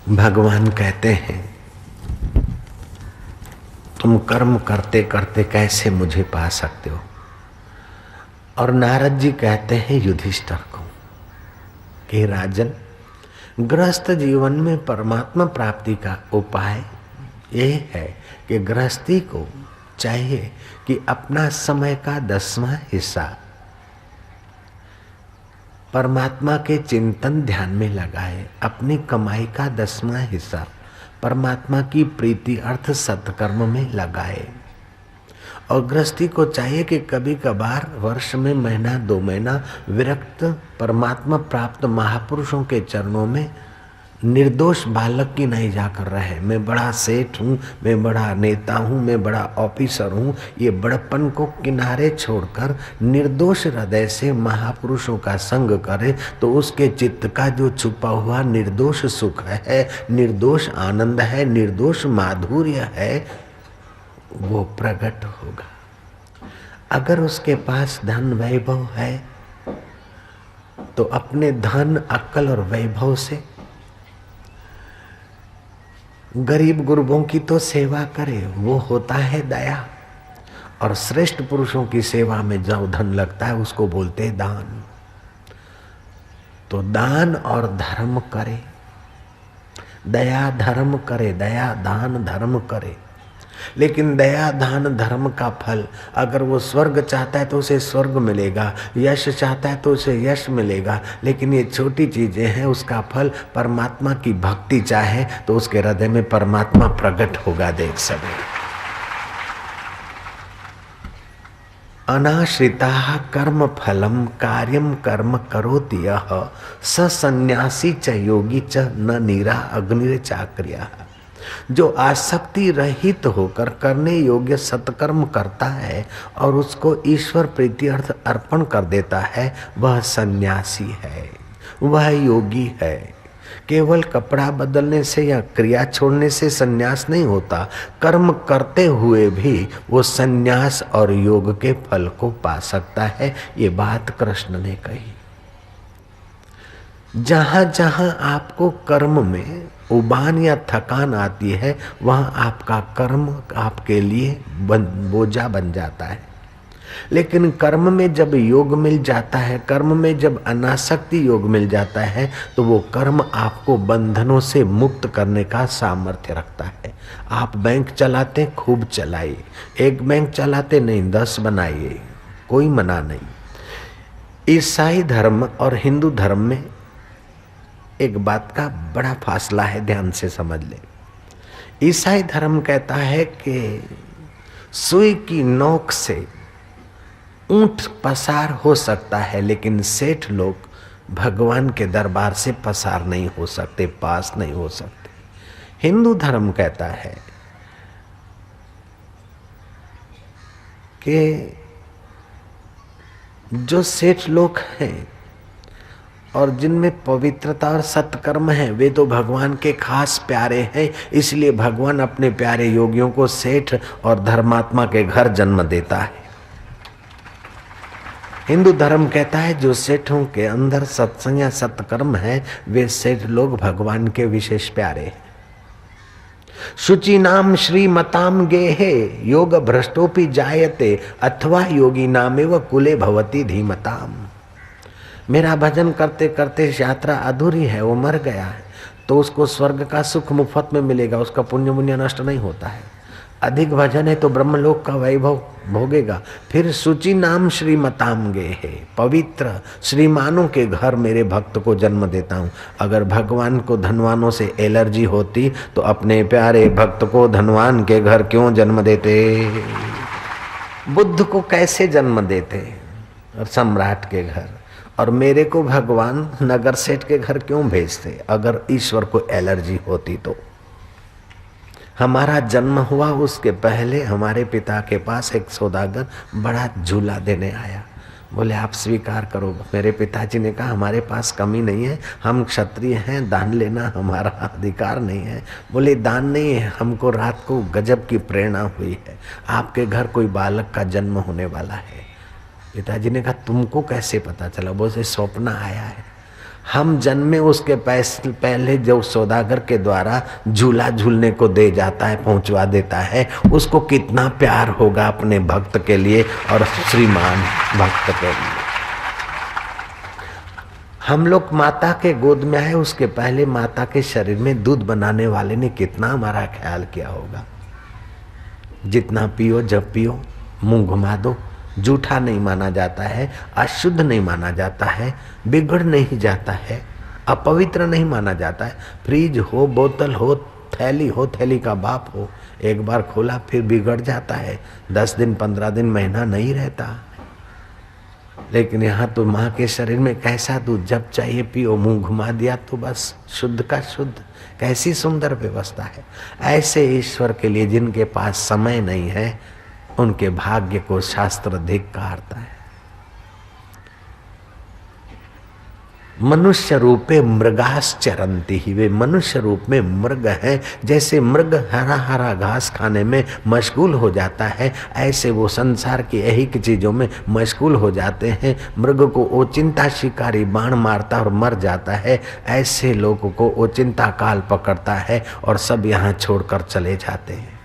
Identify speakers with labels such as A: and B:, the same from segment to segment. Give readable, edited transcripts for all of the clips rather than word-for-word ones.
A: भगवान कहते हैं तुम कर्म करते करते कैसे मुझे पा सकते हो। और नारद जी कहते हैं युधिष्ठिर को कि राजन, गृहस्थ जीवन में परमात्मा प्राप्ति का उपाय ये है कि गृहस्थी को चाहिए कि अपना समय का 10वां हिस्सा परमात्मा के चिंतन ध्यान में लगाए, अपनी कमाई का 10वां हिस्सा परमात्मा की प्रीति अर्थ सत्कर्म में लगाए। और गृहस्थी को चाहिए कि कभी कभार वर्ष में महीना 2 महीना विरक्त परमात्मा प्राप्त महापुरुषों के चरणों में निर्दोष बालक की नहीं जाकर रहे। मैं बड़ा सेठ हूँ, मैं बड़ा नेता हूँ, मैं बड़ा ऑफिसर हूँ, ये बड़प्पन को किनारे छोड़कर निर्दोष हृदय से महापुरुषों का संग करे तो उसके चित्त का जो छुपा हुआ निर्दोष सुख है, निर्दोष आनंद है, निर्दोष माधुर्य है, वो प्रकट होगा। अगर उसके पास धन वैभव है तो अपने धन अक्ल और वैभव से गरीब गुरबों की तो सेवा करे, वो होता है दया। और श्रेष्ठ पुरुषों की सेवा में जो धन लगता है उसको बोलते हैं दान। तो दान और धर्म करे, दया धर्म करे, दया दान धर्म करे। लेकिन दया दान धर्म का फल, अगर वो स्वर्ग चाहता है तो उसे स्वर्ग मिलेगा, यश चाहता है तो उसे यश मिलेगा। लेकिन ये छोटी चीजें हैं, उसका फल परमात्मा की भक्ति चाहे तो उसके हृदय में परमात्मा प्रकट होगा। देख सके अनाश्रिता कर्म फलम कार्यम कर्म करोति यः स सन्यासी च योगी च न नीरा अग्निर चाक्रिया। जो आसक्ति रहित होकर करने योग्य सत्कर्म करता है और उसको ईश्वर प्रीति अर्थ अर्पण कर देता है, वह सन्यासी है, वह योगी है। केवल कपड़ा बदलने से या क्रिया छोड़ने से सन्यास नहीं होता, कर्म करते हुए भी वो सन्यास और योग के फल को पा सकता है। ये बात कृष्ण ने कही। जहां जहां आपको कर्म में उबान या थकान आती है, वहां आपका कर्म आपके लिए बोझा बन जाता है। लेकिन कर्म में जब योग मिल जाता है, कर्म में जब अनासक्ति योग मिल जाता है, तो वो कर्म आपको बंधनों से मुक्त करने का सामर्थ्य रखता है। आप बैंक चलाते खूब चलाइए, एक बैंक चलाते नहीं 10 बनाइए, कोई मना नहीं। ईसाई धर्म और हिंदू धर्म में एक बात का बड़ा फासला है, ध्यान से समझ ले। ईसाई धर्म कहता है कि सुई की नोक से ऊंट पसार हो सकता है, लेकिन सेठ लोग भगवान के दरबार से पसार नहीं हो सकते, पास नहीं हो सकते। हिंदू धर्म कहता है कि जो सेठ लोग हैं और जिनमें पवित्रता और सत्कर्म है, वे तो भगवान के खास प्यारे हैं, इसलिए भगवान अपने प्यारे योगियों को सेठ और धर्मात्मा के घर जन्म देता है। हिंदू धर्म कहता है जो सेठों के अंदर सत्संग या सत्कर्म है, वे सेठ लोग भगवान के विशेष प्यारे हैं। शुचि नाम श्रीमताम गेहे योग भ्रष्टोपि जायते अथवा योगी नामेव कुले भवति धीमताम। मेरा भजन करते करते यात्रा अधूरी है, वो मर गया है, तो उसको स्वर्ग का सुख मुफ्त में मिलेगा, उसका पुण्य पुण्य नष्ट नहीं होता है। अधिक भजन है तो ब्रह्मलोक का वैभव भोगेगा। फिर शुचि नाम श्रीमताम गे है, पवित्र श्रीमानों के घर मेरे भक्त को जन्म देता हूँ। अगर भगवान को धनवानों से एलर्जी होती तो अपने प्यारे भक्त को धनवान के घर क्यों जन्म देते? बुद्ध को कैसे जन्म देते और सम्राट के घर, और मेरे को भगवान नगर सेठ के घर क्यों भेजते? अगर ईश्वर को एलर्जी होती तो। हमारा जन्म हुआ उसके पहले हमारे पिता के पास एक सौदागर बड़ा झूला देने आया। बोले आप स्वीकार करो। मेरे पिताजी ने कहा हमारे पास कमी नहीं है, हम क्षत्रिय हैं, दान लेना हमारा अधिकार नहीं है। बोले दान नहीं है, हमको रात को गजब की प्रेरणा हुई है, आपके घर कोई बालक का जन्म होने वाला है। पिताजी ने कहा तुमको कैसे पता चला? बोले स्वप्न आया है। हम जन्मे उसके पहले जो सौदागर के द्वारा झूला झूलने को दे जाता है, पहुंचवा देता है, उसको कितना प्यार होगा अपने भक्त के लिए और श्रीमान भक्त के लिए। हम लोग माता के गोद में आए, उसके पहले माता के शरीर में दूध बनाने वाले ने कितना हमारा ख्याल किया होगा। जितना पियो, जब पियो, मुंह घुमा दो, जूठा नहीं माना जाता है, अशुद्ध नहीं माना जाता है, बिगड़ नहीं जाता है, अपवित्र नहीं माना जाता है। फ्रिज हो, बोतल हो, थैली हो, थैली का बाप हो, एक बार खोला फिर बिगड़ जाता है, 10 दिन 15 दिन महीना नहीं रहता। लेकिन यहाँ तो माँ के शरीर में कैसा दूध, जब चाहिए पियो, मुंह घुमा दिया तो बस शुद्ध का शुद्ध। कैसी सुंदर व्यवस्था है। ऐसे ईश्वर के लिए जिनके पास समय नहीं है, उनके भाग्य को शास्त्र धिक्कारता है। मनुष्य रूपे मृगाश्चरन्ति ही, वे मनुष्य रूप में मृग हैं। जैसे मृग हरा हरा घास खाने में मशगूल हो जाता है, ऐसे वो संसार की ऐहिक चीजों में मशगूल हो जाते हैं। मृग को ओचिंता शिकारी बाण मारता और मर जाता है, ऐसे लोगों को ओचिंता काल पकड़ता है और सब यहाँ छोड़कर चले जाते हैं।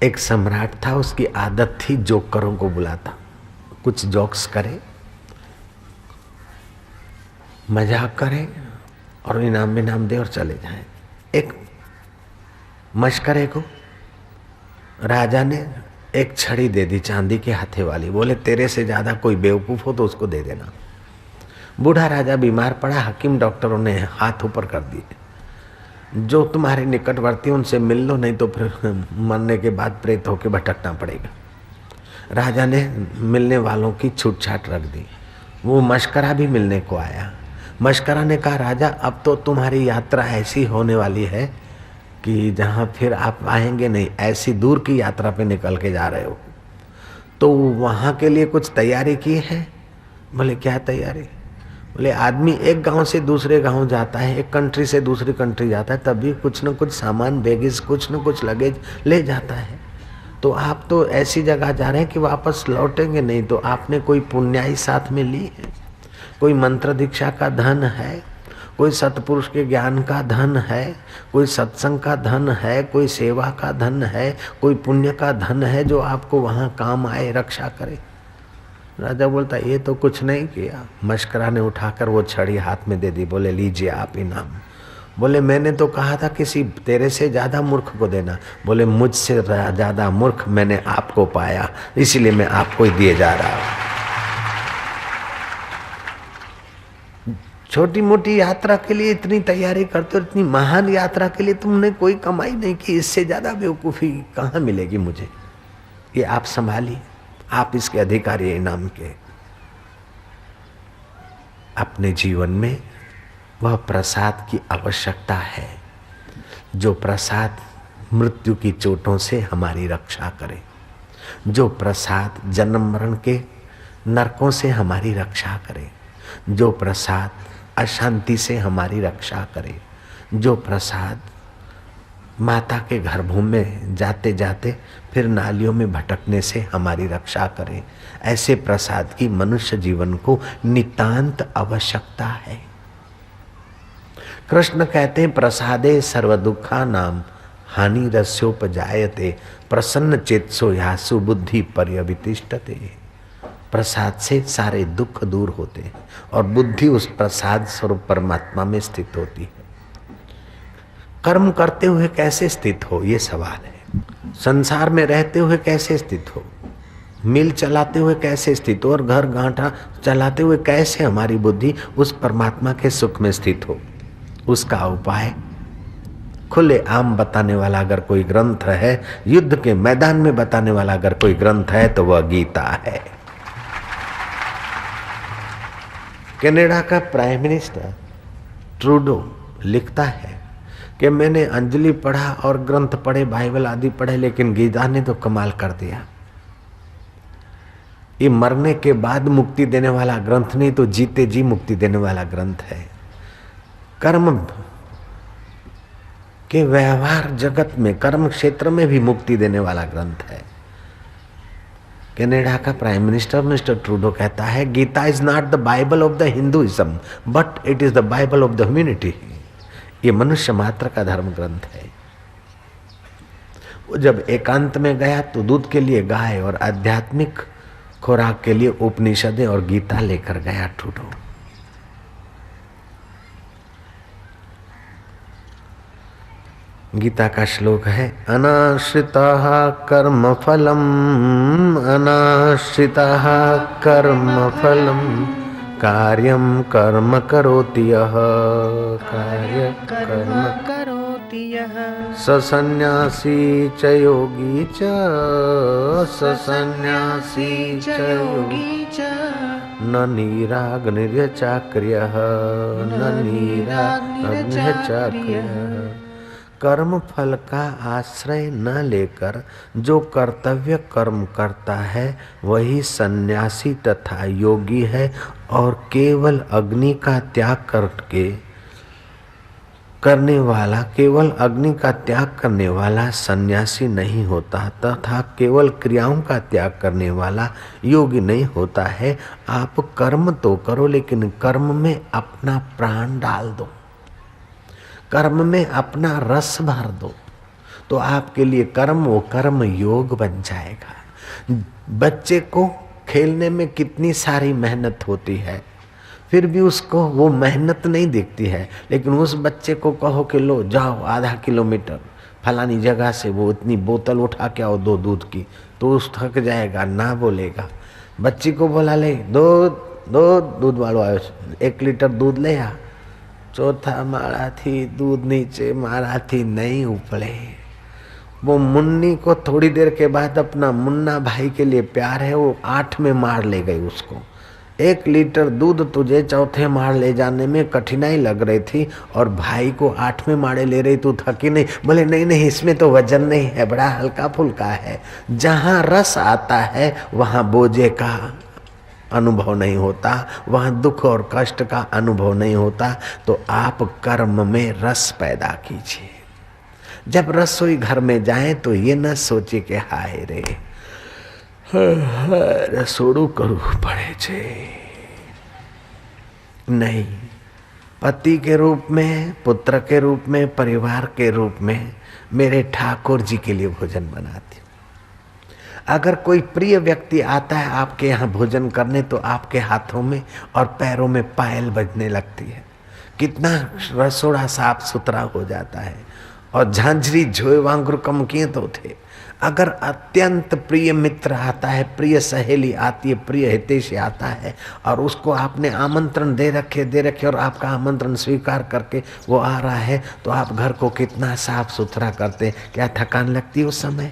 A: एक सम्राट था, उसकी आदत थी जोकरों को बुलाता, कुछ जोक्स करे, मजाक करे और इनाम विनाम दे और चले जाए। एक मशकरे को राजा ने एक छड़ी दे दी, चांदी के हाथे वाली। बोले तेरे से ज्यादा कोई बेवकूफ हो तो उसको दे देना। बूढ़ा राजा बीमार पड़ा, हकीम डॉक्टरों ने हाथ ऊपर कर दिए, जो तुम्हारे निकटवर्ती उनसे मिल लो, नहीं तो फिर मरने के बाद प्रेत होके भटकना पड़ेगा। राजा ने मिलने वालों की छूट छाट रख दी। वो मशकरा भी मिलने को आया। मशकरा ने कहा राजा, अब तो तुम्हारी यात्रा ऐसी होने वाली है कि जहाँ फिर आप आएंगे नहीं, ऐसी दूर की यात्रा पे निकल के जा रहे हो, तो वहाँ के लिए कुछ तैयारी की है? बोले क्या तैयारी? बोले आदमी एक गांव से दूसरे गांव जाता है, एक कंट्री से दूसरी कंट्री जाता है, तभी कुछ न कुछ सामान, बैगेज, कुछ न कुछ लगेज ले जाता है। तो आप तो ऐसी जगह जा रहे हैं कि वापस लौटेंगे नहीं, तो आपने कोई पुण्याई साथ में ली है, कोई मंत्र दीक्षा का धन है, कोई सतपुरुष के ज्ञान का धन है, कोई सत्संग का धन है, कोई सेवा का धन है, कोई पुण्य का धन है जो आपको वहाँ काम आए, रक्षा करे। राजा बोलता ये तो कुछ नहीं किया। मशकरा ने उठाकर वो छड़ी हाथ में दे दी, बोले लीजिए आप इनाम। बोले मैंने तो कहा था किसी तेरे से ज्यादा मूर्ख को देना। बोले मुझसे ज्यादा मूर्ख मैंने आपको पाया, इसीलिए मैं आपको ही दिए जा रहा हूं। छोटी मोटी यात्रा के लिए इतनी तैयारी करते हो, इतनी महान यात्रा के लिए तुमने कोई कमाई नहीं की, इससे ज्यादा बेवकूफी कहाँ मिलेगी मुझे। ये आप संभालिए, आप इसके अधिकारी इनाम के। अपने जीवन में वह प्रसाद की आवश्यकता है, जो प्रसाद मृत्यु की चोटों से हमारी रक्षा करे, जो प्रसाद जन्म मरण के नरकों से हमारी रक्षा करे, जो प्रसाद अशांति से हमारी रक्षा करे, जो प्रसाद माता के गर्भों में जाते जाते फिर नालियों में भटकने से हमारी रक्षा करे। ऐसे प्रसाद की मनुष्य जीवन को नितांत आवश्यकता है। कृष्ण कहते हैं प्रसादे सर्व दुखा नाम हानि रस्योपजायते प्रसन्न चेतसो यासु बुद्धि पर्यवितिष्ठते। प्रसाद से सारे दुख दूर होते हैं और बुद्धि उस प्रसाद स्वरूप परमात्मा में स्थित होती है। कर्म करते हुए कैसे स्थित हो, ये सवाल है। संसार में रहते हुए कैसे स्थित हो, मिल चलाते हुए कैसे स्थित हो, और घर गांठा चलाते हुए कैसे हमारी बुद्धि उस परमात्मा के सुख में स्थित हो। उसका उपाय खुले आम बताने वाला अगर कोई ग्रंथ है, युद्ध के मैदान में बताने वाला अगर कोई ग्रंथ है, तो वह गीता है। कनाडा का प्राइम मिनिस्टर ट्रूडो लिखता है कि मैंने अंजलि पढ़ा और ग्रंथ पढ़े, बाइबल आदि पढ़े, लेकिन गीता ने तो कमाल कर दिया। ये मरने के बाद मुक्ति देने वाला ग्रंथ नहीं, तो जीते जी मुक्ति देने वाला ग्रंथ है। कर्म के व्यवहार जगत में, कर्म क्षेत्र में भी मुक्ति देने वाला ग्रंथ है। कनाडा का प्राइम मिनिस्टर मिस्टर ट्रूडो कहता है Gita is not the Bible of the Hinduism but it is the Bible of the humanity. ये मनुष्य मात्र का धर्म ग्रंथ है। वो जब एकांत में गया तो दूध के लिए गाय और आध्यात्मिक खुराक के लिए उपनिषदें और गीता लेकर गया ट्रूडो। गीता का श्लोक है अनाश्रितः कर्मफलम अनाश्रितः कर्मफलम कार्यं कर्म करोति यः कार्य कर्म करोति यः स सन्यासी च योगी च स सन्यासी च योगी च न नीराग्निर्चाक्रियः न नीराग्निर्चाक्रियः। कर्म फल का आश्रय न लेकर जो कर्तव्य कर्म करता है वही सन्यासी तथा योगी है और केवल अग्नि का त्याग करके करने वाला केवल अग्नि का त्याग करने वाला सन्यासी नहीं होता तथा केवल क्रियाओं का त्याग करने वाला योगी नहीं होता है। आप कर्म तो करो लेकिन कर्म में अपना प्राण डाल दो, कर्म में अपना रस भर दो तो आपके लिए कर्म वो कर्म योग बन जाएगा। बच्चे को खेलने में कितनी सारी मेहनत होती है फिर भी उसको वो मेहनत नहीं दिखती है, लेकिन उस बच्चे को कहो कि लो जाओ आधा किलोमीटर फलानी जगह से वो इतनी बोतल उठा के आओ दो दूध की, तो उस थक जाएगा ना बोलेगा। बच्ची को बोला ले दूध वालों आयो 1 लीटर दूध ले आ, चौथा माड़ा थी दूध नीचे मारा थी नहीं उपड़े। वो मुन्नी को थोड़ी देर के बाद अपना मुन्ना भाई के लिए प्यार है, वो 8 में मार ले गई उसको। 1 लीटर दूध तुझे चौथे मार ले जाने में कठिनाई लग रही थी और भाई को 8वें माड़े ले रही, तू थकी नहीं? बोले नहीं नहीं इसमें तो वजन नहीं है, बड़ा हल्का फुल्का है। जहाँ रस आता है वहाँ बोझे का अनुभव नहीं होता, वहाँ दुख और कष्ट का अनुभव नहीं होता। तो आप कर्म में रस पैदा कीजिए। जब रसोई घर में जाए तो ये न सोचे कि हाय रे रसोड़ू करू पड़े छे। नहीं, पति के रूप में, पुत्र के रूप में, परिवार के रूप में मेरे ठाकुर जी के लिए भोजन बनाती हूँ। अगर कोई प्रिय व्यक्ति आता है आपके यहाँ भोजन करने तो आपके हाथों में और पैरों में पायल बजने लगती है, कितना रसोड़ा साफ सुथरा हो जाता है। और झांझरी झोए वांगुर कम किए तो थे। अगर अत्यंत प्रिय मित्र आता है, प्रिय सहेली आती है, प्रिय हितैषी आता है और उसको आपने आमंत्रण दे रखे और आपका आमंत्रण स्वीकार करके वो आ रहा है तो आप घर को कितना साफ सुथरा करते। क्या थकान लगती है उस समय?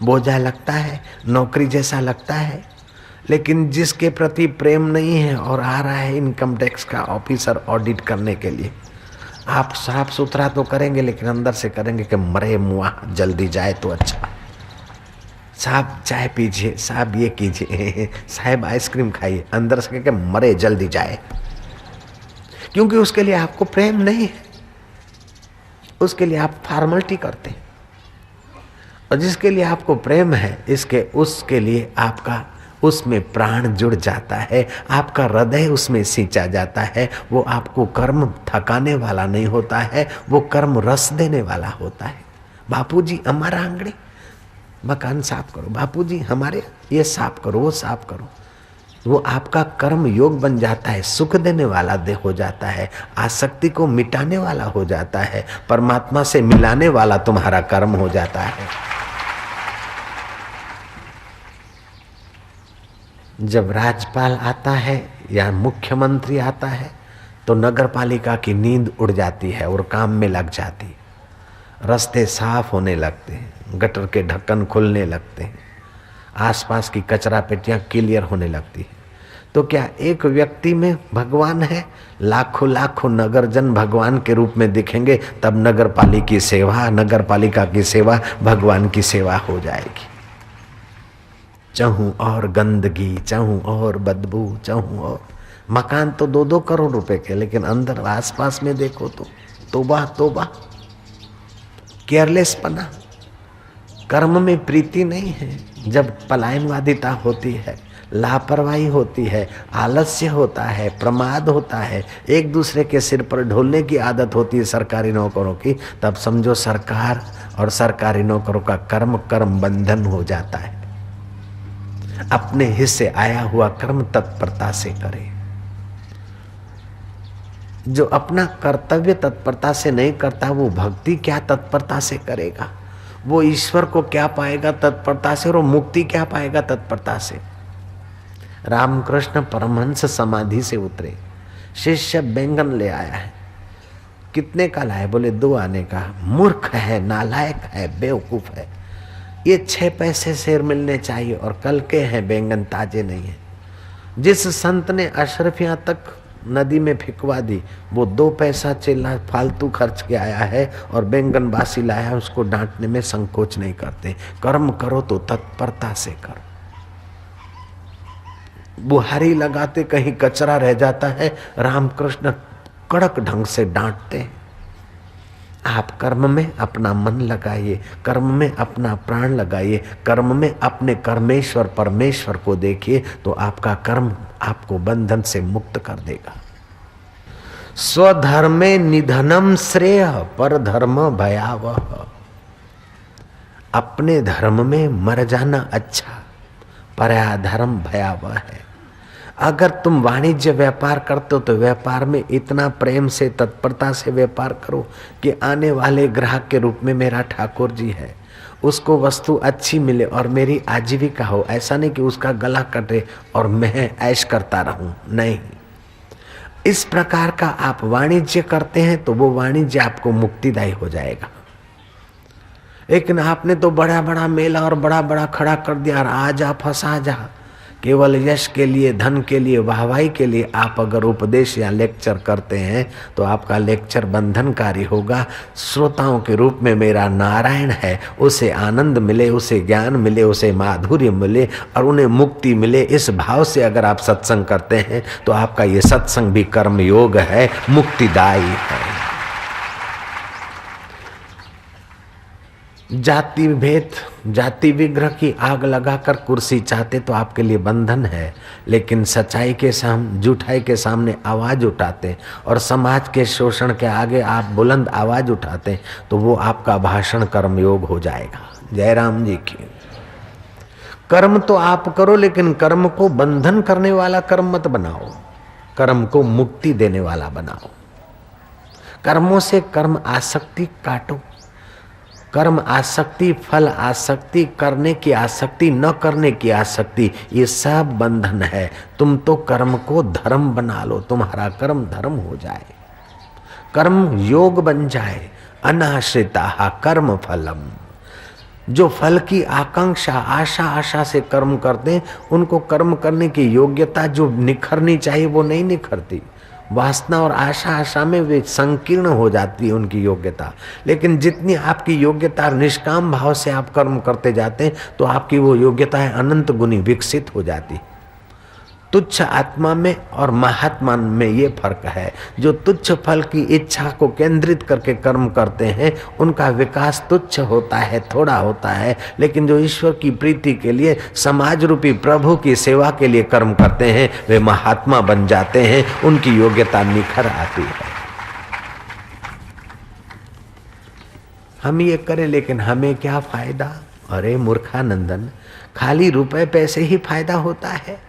A: बोझा लगता है, नौकरी जैसा लगता है। लेकिन जिसके प्रति प्रेम नहीं है और आ रहा है इनकम टैक्स का ऑफिसर ऑडिट करने के लिए, आप साफ सुथरा तो करेंगे लेकिन अंदर से करेंगे कि मरे मुआ जल्दी जाए तो अच्छा। साहब चाय पीजिए, साहब ये कीजिए, साहब आइसक्रीम खाइए, अंदर से कि मरे जल्दी जाए, क्योंकि उसके लिए आपको प्रेम नहीं है, उसके लिए आप फॉर्मेलिटी करते हैं। और जिसके लिए आपको प्रेम है उसके लिए आपका उसमें प्राण जुड़ जाता है, आपका हृदय उसमें सींचा जाता है। वो आपको कर्म थकाने वाला नहीं होता है, वो कर्म रस देने वाला होता है। बापूजी हमारा आंगड़ी मकान साफ करो, बापूजी हमारे ये साफ करो, वो साफ करो। वो आपका कर्म योग बन जाता है, सुख देने वाला हो जाता है, आसक्ति को मिटाने वाला हो जाता है, परमात्मा से मिलाने वाला तुम्हारा कर्म हो जाता है। जब राज्यपाल आता है या मुख्यमंत्री आता है तो नगर पालिका की नींद उड़ जाती है और काम में लग जाती है। रास्ते साफ होने लगते हैं, गटर के ढक्कन खुलने लगते हैं, आसपास की कचरा पेटियां क्लियर होने लगती है। तो क्या एक व्यक्ति में भगवान है? लाखों लाखों नगरजन भगवान के रूप में दिखेंगे, तब नगर पालिका की सेवा भगवान की सेवा हो जाएगी। चाहूं और गंदगी, चाहूं और बदबू, चाहूं और मकान तो 2-2 करोड़ रुपए के, लेकिन अंदर आसपास में देखो तो तौबा तौबा, केयरलेस पना, कर्म में प्रीति नहीं है, जब पलायनवादिता होती है, लापरवाही होती है, आलस्य होता है, प्रमाद होता है, एक दूसरे के सिर पर ढोलने की आदत होती है सरकारी नौकरों की, तब समझो सरकार और सरकारी नौकरों का कर्म कर्म बंधन हो जाता है। अपने हिस्से आया हुआ कर्म तत्परता से करे। जो अपना कर्तव्य तत्परता से नहीं करता वो भक्ति क्या तत्परता से करेगा? वो ईश्वर को क्या पाएगा तत्परता से, और वो मुक्ति क्या पाएगा तत्परता से? रामकृष्ण परमहंस समाधि से उतरे, शिष्य बैंगन ले आया है। कितने का लाए? बोले 2 आने का। मूर्ख है, नालायक है, बेवकूफ है, ये 6 पैसे शेर मिलने चाहिए और कल के हैं बैंगन, ताजे नहीं है। जिस संत ने अशरफियां तक नदी में फिकवा दी, वो 2 पैसा चिल्ला फालतू खर्च के आया है और बैंगन बासी लाया, उसको डांटने में संकोच नहीं करते। कर्म करो तो तत्परता से करो। बुहारी लगाते कहीं कचरा रह जाता है, रामकृष्ण कड़क ढंग से डांटते हैं। आप कर्म में अपना मन लगाइए, कर्म में अपना प्राण लगाइए, कर्म में अपने कर्मेश्वर परमेश्वर को देखिए, तो आपका कर्म आपको बंधन से मुक्त कर देगा। स्वधर्मे निधनम श्रेय पर धर्म भयावह। अपने धर्म में मर जाना अच्छा, पराया धर्म भयावह है। अगर तुम वाणिज्य व्यापार करते हो तो व्यापार में इतना प्रेम से तत्परता से व्यापार करो कि आने वाले ग्राहक के रूप में मेरा ठाकुर जी है, उसको वस्तु अच्छी मिले और मेरी आजीविका हो। ऐसा नहीं कि उसका गला कटे और मैं ऐश करता रहूं, नहीं। इस प्रकार का आप वाणिज्य करते हैं तो वो वाणिज्य आपको मुक्तिदायी हो जाएगा। लेकिन आपने तो बड़ा बड़ा मेला और बड़ा बड़ा खड़ा कर दिया और आ जा फंसा जा, केवल यश के लिए, धन के लिए, वाहवाही के लिए आप अगर उपदेश या लेक्चर करते हैं तो आपका लेक्चर बंधनकारी होगा। श्रोताओं के रूप में मेरा नारायण है, उसे आनंद मिले, उसे ज्ञान मिले, उसे माधुर्य मिले और उन्हें मुक्ति मिले, इस भाव से अगर आप सत्संग करते हैं तो आपका ये सत्संग भी कर्म योग है, मुक्तिदायी है। जाति भेद, जाति विग्रह की आग लगाकर कुर्सी चाहते तो आपके लिए बंधन है, लेकिन सच्चाई के सामने, झूठाई के सामने आवाज उठाते और समाज के शोषण के आगे आप बुलंद आवाज उठाते तो वो आपका भाषण कर्मयोग हो जाएगा। जय राम जी की। कर्म तो आप करो, लेकिन कर्म को बंधन करने वाला कर्म मत बनाओ, कर्म को मुक्ति देने वाला बनाओ। कर्मों से कर्म आसक्ति काटो। कर्म आसक्ति, फल आसक्ति, करने की आसक्ति, न करने की आसक्ति, ये सब बंधन है। तुम तो कर्म को धर्म बना लो, तुम्हारा कर्म धर्म हो जाए, कर्म योग बन जाए। अनाश्रिता कर्म फलम। जो फल की आकांक्षा, आशा से कर्म करते हैं, उनको कर्म करने की योग्यता जो निखरनी चाहिए वो नहीं निखरती। वासना और आशा में वे संकीर्ण हो जाती है उनकी योग्यता। लेकिन जितनी आपकी योग्यता निष्काम भाव से आप कर्म करते जाते हैं तो आपकी वो योग्यताएं अनंत गुनी विकसित हो जाती। तुच्छ आत्मा में और महात्मा में ये फर्क है। जो तुच्छ फल की इच्छा को केंद्रित करके कर्म करते हैं उनका विकास तुच्छ होता है, थोड़ा होता है। लेकिन जो ईश्वर की प्रीति के लिए, समाज रूपी प्रभु की सेवा के लिए कर्म करते हैं, वे महात्मा बन जाते हैं, उनकी योग्यता निखर आती है। हम ये करें लेकिन हमें क्या फायदा? अरे मूर्खानंदन, खाली रुपए पैसे ही फायदा होता है।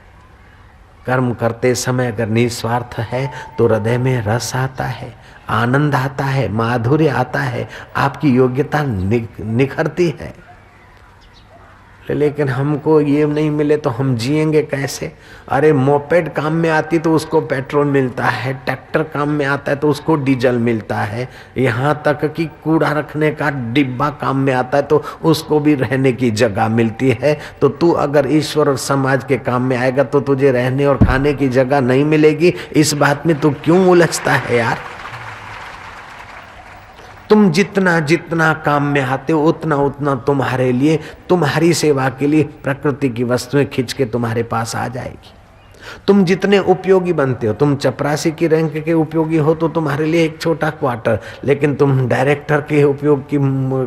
A: कर्म करते समय अगर निस्वार्थ है तो हृदय में रस आता है, आनंद आता है, माधुर्य आता है, आपकी योग्यता निखरती है। लेकिन हमको ये नहीं मिले तो हम जिएंगे कैसे? अरे मोपेड काम में आती तो उसको पेट्रोल मिलता है, ट्रैक्टर काम में आता है तो उसको डीजल मिलता है, यहाँ तक कि कूड़ा रखने का डिब्बा काम में आता है तो उसको भी रहने की जगह मिलती है। तो तू अगर ईश्वर और समाज के काम में आएगा तो तुझे रहने और खाने की जगह नहीं मिलेगी। इस बात में तू क्यों उलझता है यार? तुम जितना जितना काम में आते हो उतना उतना तुम्हारे लिए, तुम्हारी सेवा के लिए प्रकृति की वस्तुएं खींच के तुम्हारे पास आ जाएगी। तुम जितने उपयोगी बनते हो, तुम चपरासी की रैंक के उपयोगी हो तो तुम्हारे लिए एक छोटा क्वार्टर, लेकिन तुम डायरेक्टर के उपयोग की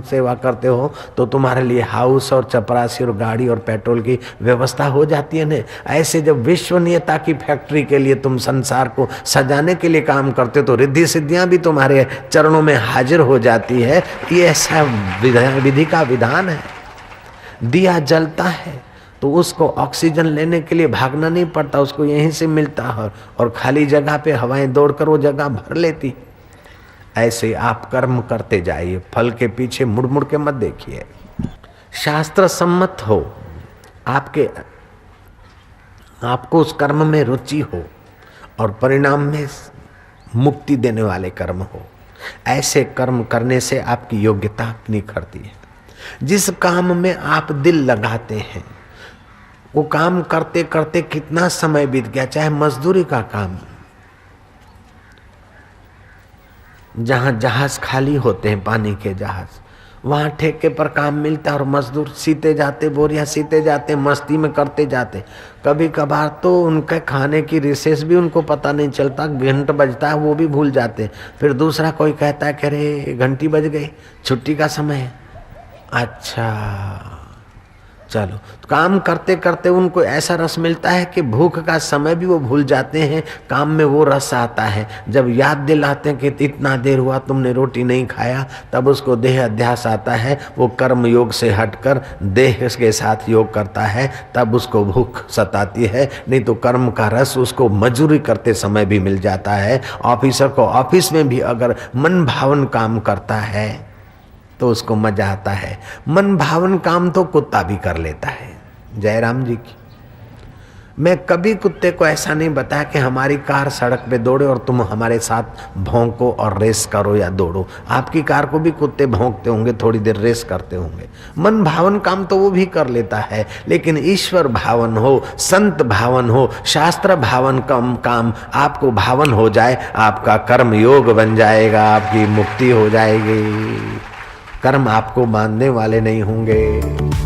A: सेवा करते हो तो तुम्हारे लिए हाउस और चपरासी और गाड़ी और पेट्रोल की व्यवस्था हो जाती है ना। ऐसे जब विश्वनीयता की फैक्ट्री के लिए तुम संसार को सजाने के लिए काम करते हो तो रिद्धि सिद्धियां भी तुम्हारे चरणों में हाजिर हो जाती है। ये ऐसा विधि का विधान है। दिया जलता है तो उसको ऑक्सीजन लेने के लिए भागना नहीं पड़ता, उसको यहीं से मिलता है और खाली जगह पे हवाएं दौड़कर वो जगह भर लेती। ऐसे आप कर्म करते जाइए, फल के पीछे मुड़ मुड़ के मत देखिए। शास्त्र सम्मत हो, आपको उस कर्म में रुचि हो और परिणाम में मुक्ति देने वाले कर्म हो, ऐसे कर्म करने से आपकी योग्यता निखरती है। जिस काम में आप दिल लगाते हैं वो काम करते करते कितना समय बीत गया, चाहे मजदूरी का काम, जहां जहाज खाली होते हैं पानी के जहाज, वहां ठेके पर काम मिलता है और मजदूर सीते जाते, बोरियां सीते जाते, मस्ती में करते जाते। कभी कभार तो उनके खाने की रिसेस भी उनको पता नहीं चलता, घंटा बजता है वो भी भूल जाते। फिर दूसरा कोई कहता है कि अरे घंटी बज गई, छुट्टी का समय है। अच्छा चलो, तो काम करते करते उनको ऐसा रस मिलता है कि भूख का समय भी वो भूल जाते हैं, काम में वो रस आता है। जब याद दिलाते हैं कि इतना देर हुआ तुमने रोटी नहीं खाया, तब उसको देह अध्यास आता है, वो कर्म योग से हटकर देह के साथ योग करता है, तब उसको भूख सताती है। नहीं तो कर्म का रस उसको मजदूरी करते समय भी मिल जाता है। ऑफिसर को ऑफिस में भी अगर मन भावन काम करता है तो उसको मजा आता है। मन भावन काम तो कुत्ता भी कर लेता है। जयराम जी की मैं कभी कुत्ते को ऐसा नहीं बताया कि हमारी कार सड़क पे दौड़े और तुम हमारे साथ भौंको और रेस करो या दौड़ो। आपकी कार को भी कुत्ते भौंकते होंगे, थोड़ी देर रेस करते होंगे। मन भावन काम तो वो भी कर लेता है, लेकिन ईश्वर भावन हो, संत भावन हो, शास्त्र भावन काम आपको भावन हो जाए, आपका कर्म योग बन जाएगा, आपकी मुक्ति हो जाएगी। कर्म आपको बांधने वाले नहीं होंगे।